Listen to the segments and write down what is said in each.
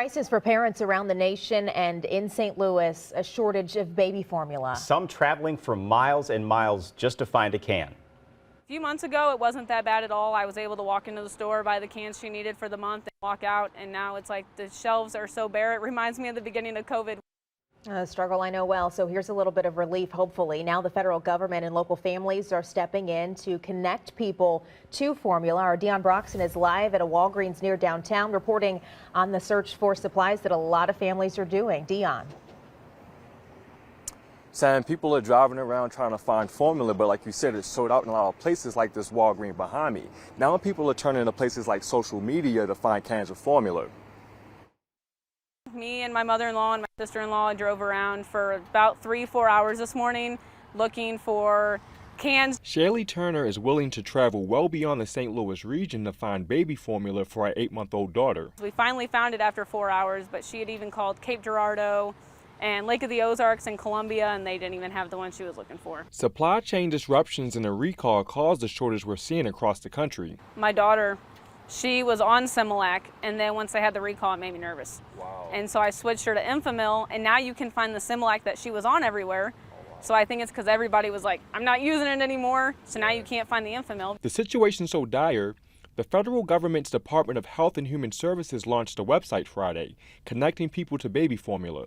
Crisis for parents around the nation and in St. Louis, a shortage of baby formula. Some traveling for miles and miles just to find a can. A few months ago, it wasn't that bad at all. I was able to walk into the store, buy the cans she needed for the month, and walk out. And now it's like the shelves are so bare. It reminds me of the beginning of COVID. A struggle I know well, so here's a little bit of relief, hopefully. Now the federal government and local families are stepping in to connect people to formula. Our Dion Broxton is live at a Walgreens near downtown, reporting on the search for supplies that a lot of families are doing. Dion. Sam, people are driving around trying to find formula, but like you said, it's sold out in a lot of places like this Walgreens behind me. Now people are turning to places like social media to find cans of formula. Me and my mother-in-law and my sister-in-law drove around for about 3-4 hours this morning looking for cans. Shaylee Turner is willing to travel well beyond the St. Louis region to find baby formula for our 8-month-old daughter. We finally found it after 4 hours, but she had even called Cape Girardeau and Lake of the Ozarks and Columbia, and they didn't even have the one she was looking for. Supply chain disruptions and a recall caused the shortage we're seeing across the country. My daughter, she was on Similac, and then once they had the recall, it made me nervous. Wow. And so I switched her to Enfamil, and now you can find the Similac that she was on everywhere. So I think it's because everybody was like, I'm not using it anymore, so now you can't find the Enfamil. The situation's so dire, the federal government's Department of Health and Human Services launched a website Friday, connecting people to baby formula.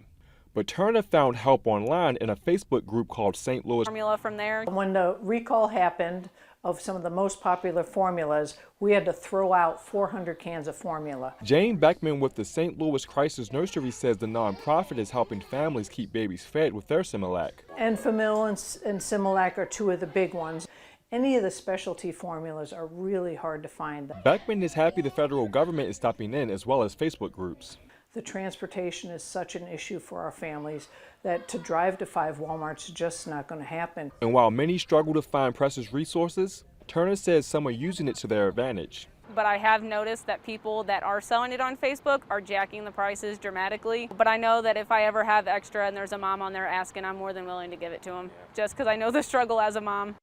But Turner found help online in a Facebook group called St. Louis Formula from there. When the recall happened of some of the most popular formulas, we had to throw out 400 cans of formula. Jane Beckman with the St. Louis Crisis Nursery says the nonprofit is helping families keep babies fed with their Similac. Enfamil and Similac are two of the big ones. Any of the specialty formulas are really hard to find. Beckman is happy the federal government is stepping in, as well as Facebook groups. The transportation is such an issue for our families that to drive to 5 Walmarts is just not going to happen. And while many struggle to find precious resources, Turner says some are using it to their advantage. But I have noticed that people that are selling it on Facebook are jacking the prices dramatically. But I know that if I ever have extra and there's a mom on there asking, I'm more than willing to give it to them, just because I know the struggle as a mom.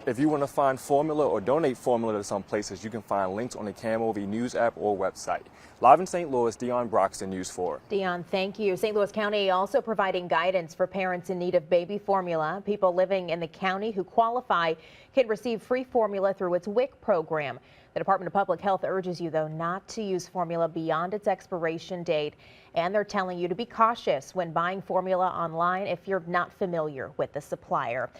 If you want to find formula or donate formula to some places, you can find links on the KMOV News app or website. Live in St. Louis, Dion Broxton, News 4. Dion, thank you. St. Louis County also providing guidance for parents in need of baby formula. People living in the county who qualify can receive free formula through its WIC program. The Department of Public Health urges you, though, not to use formula beyond its expiration date. And they're telling you to be cautious when buying formula online if you're not familiar with the supplier.